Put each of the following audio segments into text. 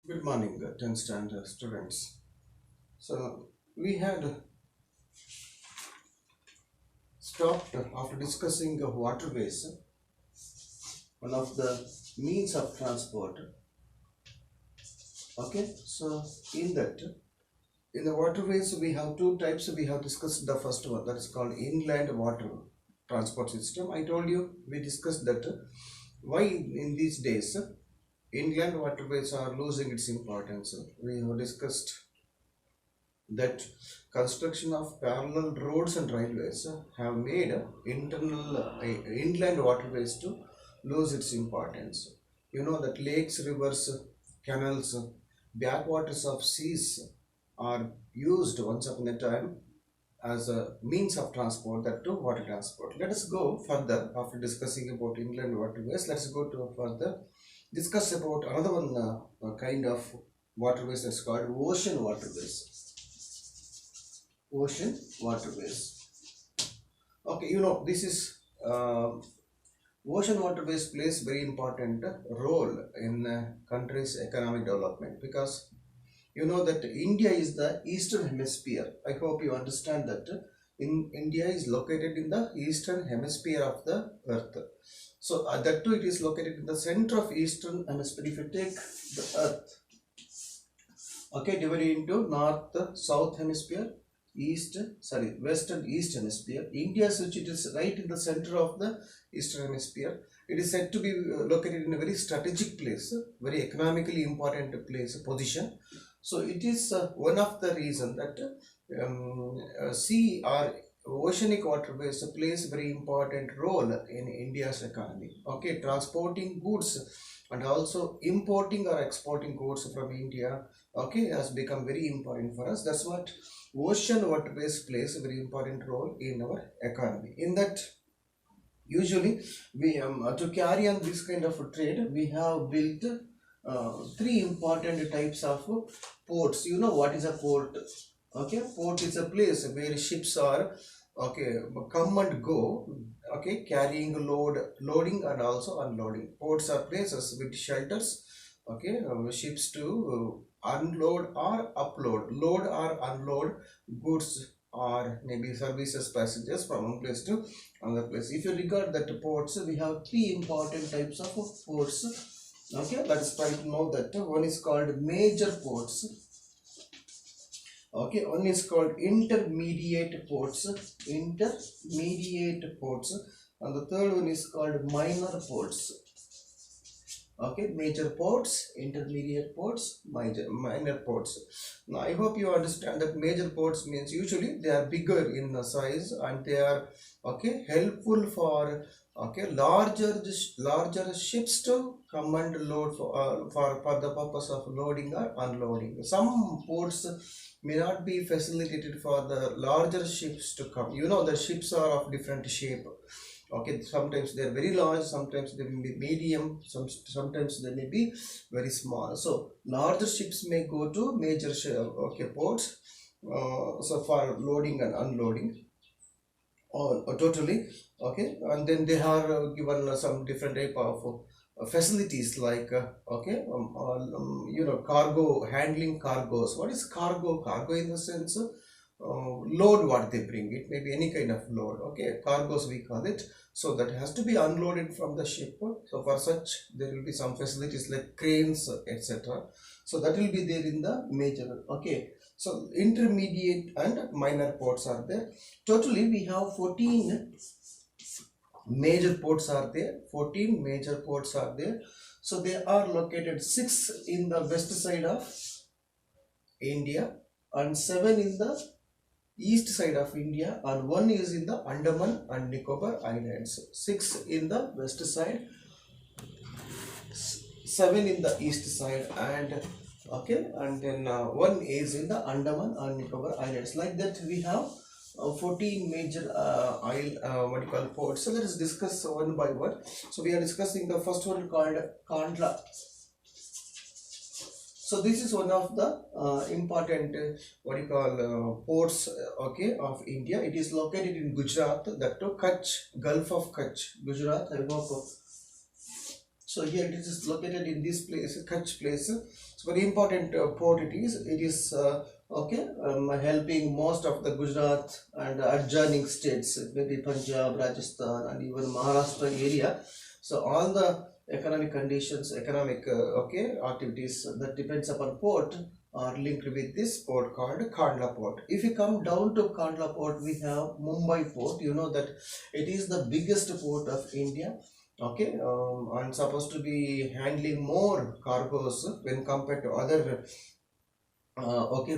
Good morning, 10th standard students. So, we had stopped after discussing waterways, one of the means of transport. Okay, so in that, in the waterways, we have two types. We have discussed the first one, that is called inland water transport system. I told you we discussed that why in these days inland waterways are losing its importance. We have discussed that construction of parallel roads and railways have made inland waterways to lose its importance. You know that lakes, rivers, canals, backwaters of seas are used once upon a time as a means of transport, that to water transport. Let us go further after discussing about inland waterways. Let's go to further discuss about another one kind of waterways that's called ocean waterways. Ocean waterways. Okay, you know this is ocean waterways plays very important role in country's economic development, because you know that India is the eastern hemisphere. I hope you understand that in India is located in the eastern hemisphere of the earth. So that too, it is located in the center of eastern hemisphere. If you take the earth, okay, divided into north, south hemisphere, west and east hemisphere. India, which it is right in the center of the eastern hemisphere, it is said to be located in a very strategic place, very economically important place, position. So it is one of the reason that sea or oceanic waterways plays very important role in India's economy. Okay, transporting goods and also importing or exporting goods from India, okay, has become very important for us. That's what ocean waterways plays a very important role in our economy. In that, usually we to carry on this kind of a trade, we have built three important types of ports. You know what is a port? Okay, port is a place where ships are, okay, come and go, okay, carrying loading and also unloading. Ports are places with shelters, okay, ships to unload or upload, load or unload goods or maybe services, passengers from one place to another place. If you regard that ports, we have three important types of ports. Okay, let us try to know that. One is called major ports. Okay, one is called intermediate ports. Intermediate ports. And the third one is called minor ports. Okay, major ports, intermediate ports, minor ports. Now I hope you understand that major ports means usually they are bigger in size and they are, okay, helpful for, okay, larger ships to come and load for the purpose of loading or unloading. Some ports may not be facilitated for the larger ships to come. You know the ships are of different shape. Okay, sometimes they are very large, sometimes they may be medium, sometimes they may be very small. So larger ships may go to major okay, ports, so for loading and unloading, or totally, okay. And then they are given some different type of facilities like okay, you know, cargo handling, cargos. What is cargo in the sense load what they bring. It may be any kind of load, okay, cargos we call it. So that has to be unloaded from the ship. So for such there will be some facilities like cranes, etc. So that will be there in the major. Okay, so intermediate and minor ports are there. Totally we have 14 major ports are there. 14 major ports are there. So they are located 6 in the west side of India and 7 in the east side of India, and 1 is in the Andaman and Nicobar Islands. 6 in the west side, 7 in the east side, and okay, and then 1 is in the Andaman and Nicobar Islands. Like that we have 14 major what you call ports. So let us discuss one by one. So we are discussing the first one called Kandla. So this is one of the important what you call ports, okay, of India. It is located in Gujarat, that to Kutch, Gulf of Kutch, Gujarat. I hope. So here it is located in this place, Kutch place. So very important port it is. It is helping most of the Gujarat and adjoining states, maybe Punjab, Rajasthan, and even Maharashtra area. So all the economic conditions, economic activities that depends upon port are linked with this port called Kandla port. If you come down to Kandla port, we have Mumbai port. You know that it is the biggest port of India. And supposed to be handling more cargoes when compared to other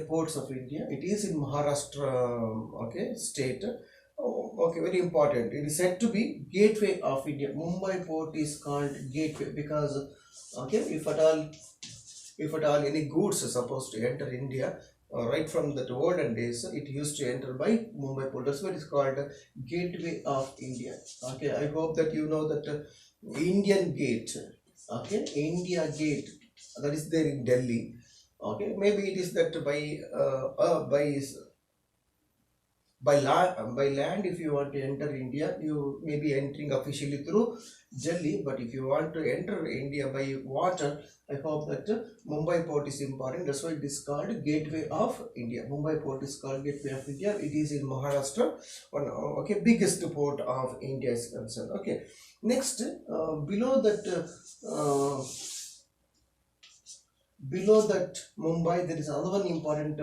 ports of India. It is in Maharashtra state. Very important. It is said to be gateway of India. Mumbai port is called gateway because if at all any goods are supposed to enter India, right from the olden days, it used to enter by Mumbai port. That's why it is called gateway of India. I hope that you know that Indian Gate. India Gate, that is there in Delhi. Maybe it is that by land, if you want to enter India, you may be entering officially through Delhi. But if you want to enter India by water, I hope that Mumbai port is important. That's why it is called Gateway of India. Mumbai port is called Gateway of India. It is in Maharashtra. One biggest port of India is concerned. Next, below that Mumbai, there is another one important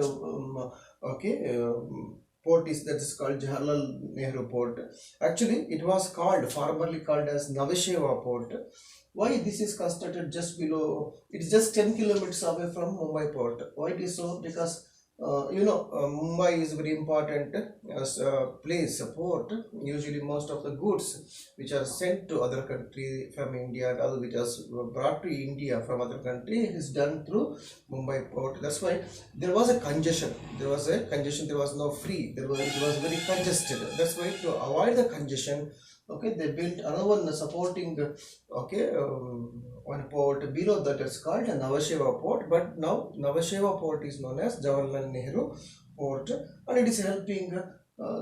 port is called Jawaharlal Nehru port. Actually, it was formerly called as Navasheva port. Why this is constructed just below? It is just 10 kilometers away from Mumbai port. Why it is so? Because Mumbai is very important as a place, a port. Usually most of the goods which are sent to other country from India and other which is brought to India from other country is done through Mumbai port. That's why there was a congestion. There was no free. It was very congested. That's why to avoid the congestion, they built another one supporting one port below that is called Navasheva port. But now Navasheva port is known as Jawaharlal Nehru port, and it is helping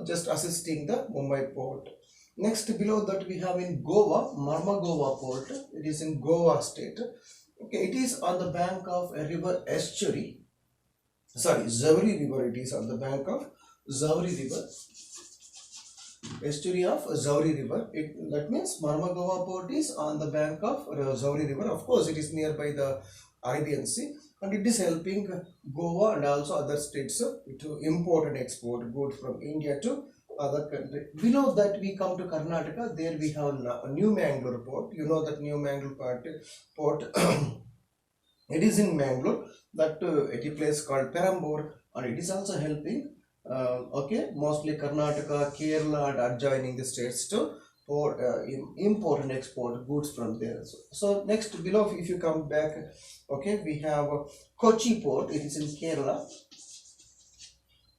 just assisting the Mumbai port. Next, below that we have in Goa, Marmagova port. It is in Goa state. It is on the bank of a river estuary. Zavri river. It is on the bank of Zavri river. Estuary of Zavri river. That means Marmagova port is on the bank of Zavri river. Of course, it is nearby the Arabian Sea, and it is helping Goa and also other states to import and export goods from India to other country. Below that we come to Karnataka. There we have New Mangalore port. You know that New Mangalore port it is in Mangalore. That at a place called Perambur, and it is also helping mostly Karnataka, Kerala and adjoining the states to import and export goods from there. So next below, if you come back, we have Kochi port. It is in Kerala.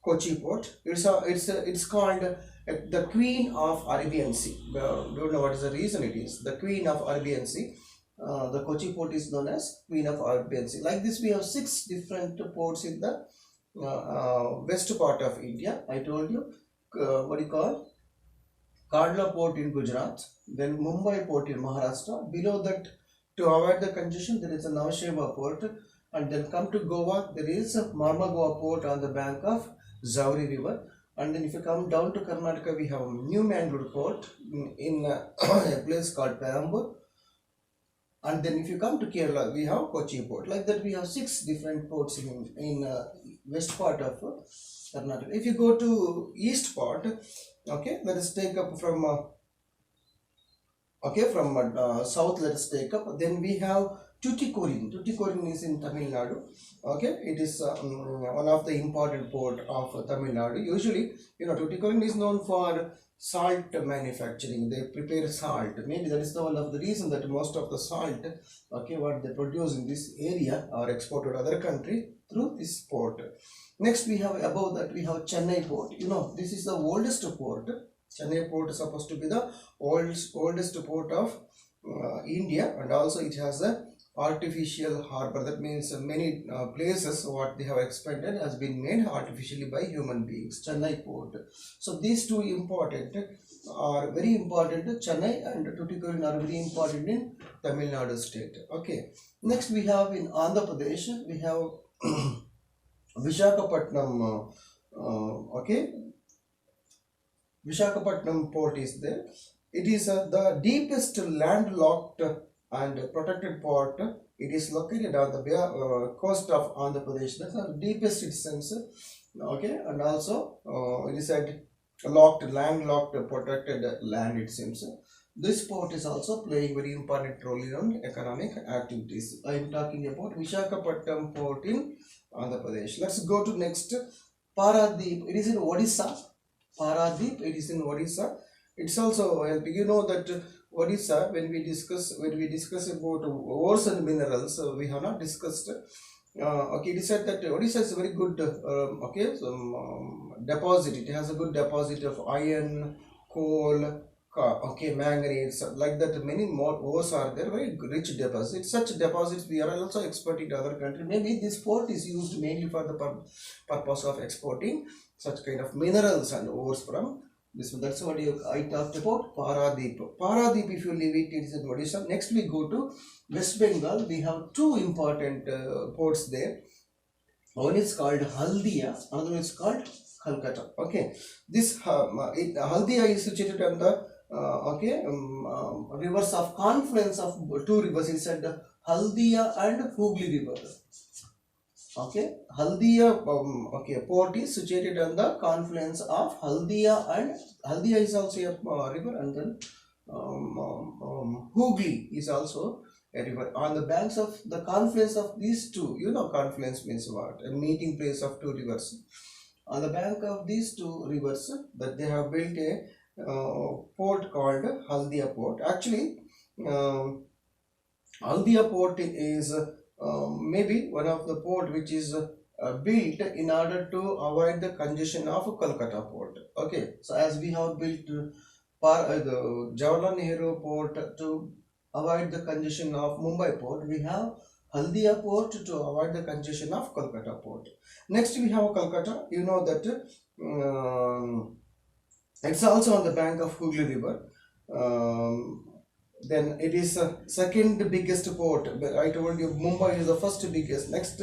Kochi port. It's called the Queen of Arabian Sea. Don't know what is the reason it is. The Queen of Arabian Sea. The Kochi port is known as Queen of Arabian Sea. Like this, we have 6 different ports in the west part of India. I told you Kandla port in Gujarat, then Mumbai port in Maharashtra. Below that, to avoid the congestion, there is a Navasheva port, and then come to Goa, there is a Marmagova port on the bank of Zavri river. And then if you come down to Karnataka, we have New Mangalore port in a place called Perambur. And then if you come to Kerala, we have Kochi port. Like that, we have 6 different ports in west part of Karnataka. If you go to east part, let us take up from south. Let us take up. Then we have Tuticorin. Tuticorin is in Tamil Nadu. It is one of the important port of Tamil Nadu. Usually, Tuticorin is known for salt manufacturing. They prepare salt. Maybe that is one of the reason that most of the salt, what they produce in this area are exported to other country through this port. Next, we have above that we have Chennai port. This is the oldest port. Chennai port is supposed to be the oldest port of India, and also it has the artificial harbor. That means many places what they have expanded has been made artificially by human beings. Chennai port. So these two important are very important. Chennai and Tuticorin are very important in Tamil Nadu state. Okay. Next we have in Andhra Pradesh, we have Vishakhapatnam. Okay, Vishakhapatnam port is there. It is the deepest landlocked and protected port. It is located on the coast of Andhra Pradesh. That's the deepest it seems. Okay, and also it is a landlocked, protected land. It seems. This port is also playing very important role in economic activities. I am talking about Vishakhapatnam port in Andhra Pradesh. Let's go to next. Paradip. It is in Odisha. Paradip. It is in Odisha. It's also you know that Odisha, when we discuss about ores and minerals, we have not discussed. Okay, it is said that Odisha is a very good deposit. It has a good deposit of iron, coal, okay, manganese, like that. Many more ores are there, very rich deposits. Such deposits we are also exporting to other countries. Maybe this port is used mainly for the purpose of exporting such kind of minerals and ores from this. That's what I talked about. Paradip. Paradip, if you leave it, it is in Odisha. Next we go to West Bengal. We have two important ports there. One is called Haldia, another is called Calcutta. Okay, this Haldia is situated on the rivers of confluence of two rivers. It said Haldia and Hooghly river. Okay, Haldia port is situated on the confluence of Haldia, and Haldia is also a river, and then Hooghly is also a river. On the banks of the confluence of these two, you know, confluence means what? A meeting place of two rivers. On the bank of these two rivers, that they have built a port called Haldia port. Actually, Haldia port is maybe one of the port which is built in order to avoid the congestion of Kolkata port. Okay, so as we have built the Jawaharlal Nehru port to avoid the congestion of Mumbai port, we have Haldia port to avoid the congestion of Kolkata port. Next we have Calcutta. You know that it's also on the bank of Hooghly river. Then it is second biggest port. I told you Mumbai is the first biggest. Next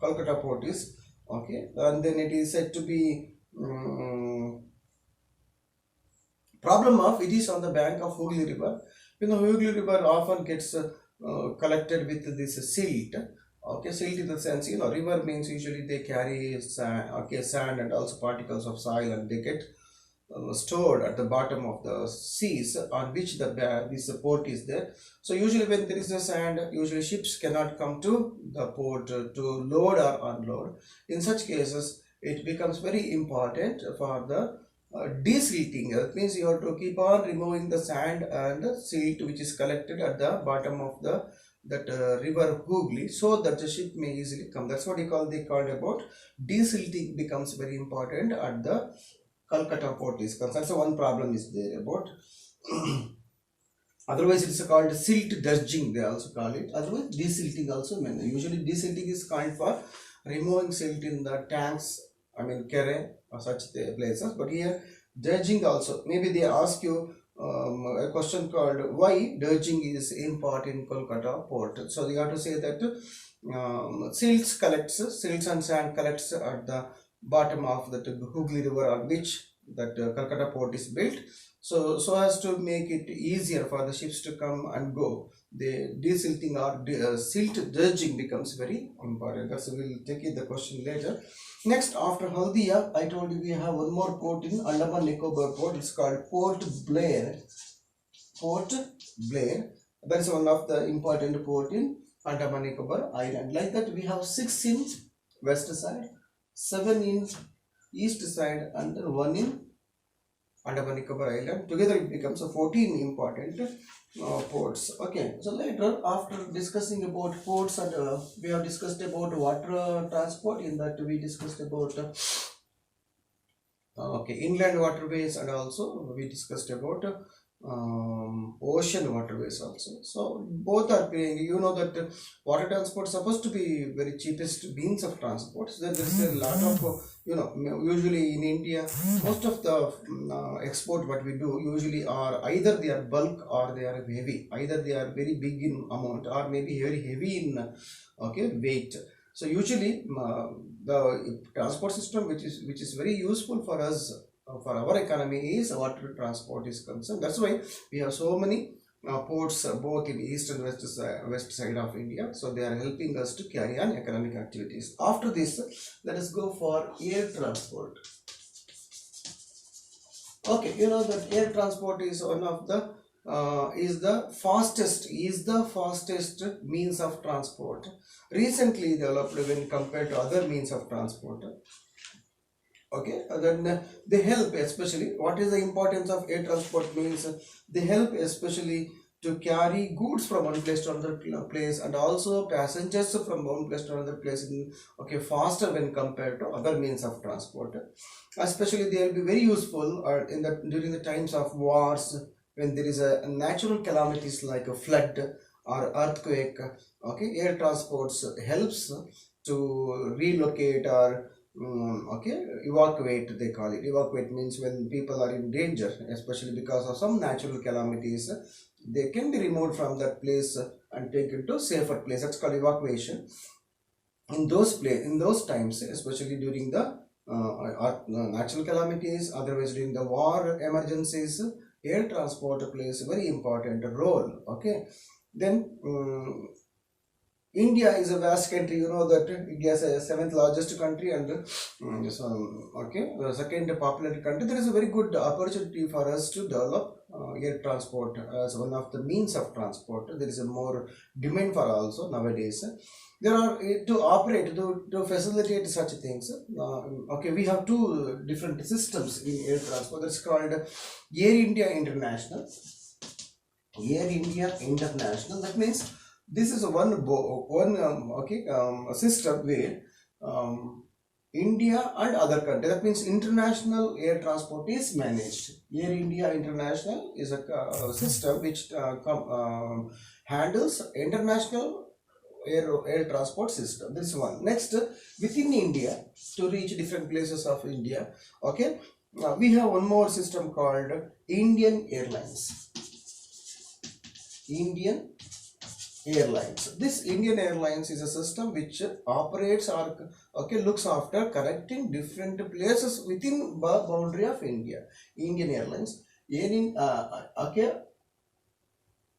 Kolkata port is okay, and then it is said to be problem of it is on the bank of Hooghly river. You know, Hooghly river often gets collected with this silt. Okay, silt in the sense, you know, river means usually they carry sand, okay, sand and also particles of soil, and they get stored at the bottom of the seas on which this port is there. So usually when there is a sand, usually ships cannot come to the port to load or unload. In such cases, it becomes very important for the desilting. That means you have to keep on removing the sand and the silt which is collected at the bottom of the river Hooghly, so that the ship may easily come. That's what they called about desilting becomes very important at the Calcutta port is concerned. So one problem is there about otherwise it's called silt dredging, they also call it. Otherwise desilting also. Usually desilting is called for removing silt in the tanks, I mean Kere or such places. But here dredging also, maybe they ask you a question called why dredging is important in Kolkata port. So you have to say that silts and sand collects at the bottom of the Hooghly river on which that Calcutta port is built. So as to make it easier for the ships to come and go, the desilting or silt dredging becomes very important. That's we'll take it the question later. Next, after Haldia, I told you we have one more port in Andaman Nicobar port. It's called Port Blair. Port Blair. That is one of the important port in Andaman Nicobar Island. Like that, we have 6 in west side, 7 in east side, and then 1 in Andaman Nicobar Island. Together it becomes a 14 important ports. Okay, so later after discussing about ports and we have discussed about water transport. In that we discussed about inland waterways, and also we discussed about ocean waterways also. So both are paying. You know that water transport is supposed to be very cheapest means of transport. So there is a lot of usually in India most of the export what we do usually are either they are bulk or they are heavy. Either they are very big in amount or maybe very heavy in weight. So usually the transport system which is very useful for us for our economy is water transport is concerned. That's why we have so many ports both in east and west side of India. So they are helping us to carry on economic activities. After this, let us go for air transport. Okay, you know that air transport is one of the is the fastest means of transport recently developed when compared to other means of transport. Okay, then they help especially. What is the importance of air transport means they help especially to carry goods from one place to another place and also passengers from one place to another place in okay faster when compared to other means of transport. Especially they will be very useful in the during the times of wars when there is a natural calamities like a flood or earthquake. Okay, air transports helps to relocate or evacuate, they call it. Evacuate means when people are in danger, especially because of some natural calamities, they can be removed from that place and taken to safer place. That's called evacuation. In those times, especially during the natural calamities, otherwise during the war emergencies, air transport plays a very important role. Okay, then India is a vast country. You know that India is the seventh largest country and the second populated country. There is a very good opportunity for us to develop air transport as one of the means of transport. There is a more demand for also nowadays. There are to operate to facilitate such things. We have two different systems in air transport. That's called Air India International. Air India International. That means this is a system where India and other countries. That means international air transport is managed. Air India International is a system which handles international air transport system. This one. Next, within India to reach different places of India. Okay, we have one more system called Indian Airlines. Indian Airlines. This Indian Airlines is a system which operates or looks after connecting different places within the boundary of India. Indian Airlines.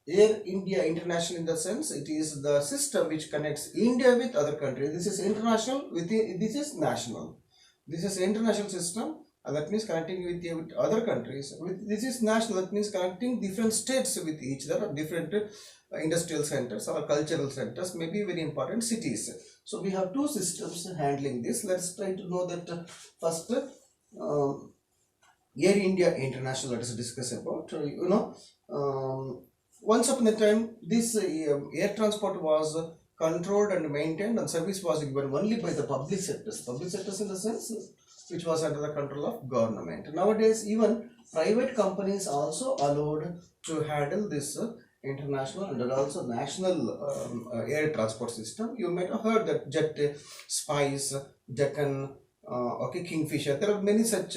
Air India International, in the sense it is the system which connects India with other countries. This is international. This is national. This is international system. That means connecting with other countries. This is national. That means connecting different states with each other, different industrial centers or cultural centers, may be very important cities. So we have two systems handling this. Let's try to know that first Air India International. Let us discuss about once upon a time this air transport was controlled and maintained and service was given only by the public sectors. Public sectors in the sense which was under the control of government. Nowadays even private companies also allowed to handle this international and also national air transport system. You might have heard that Jet, Spice, Deccan, Kingfisher. There are many such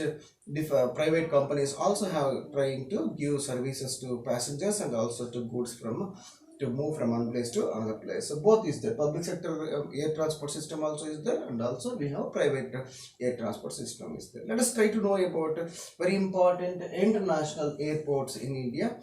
private companies also have trying to give services to passengers and also to goods to move from one place to another place. So both is there. Public sector air transport system also is there, and also we have private air transport system is there. Let us try to know about very important international airports in India.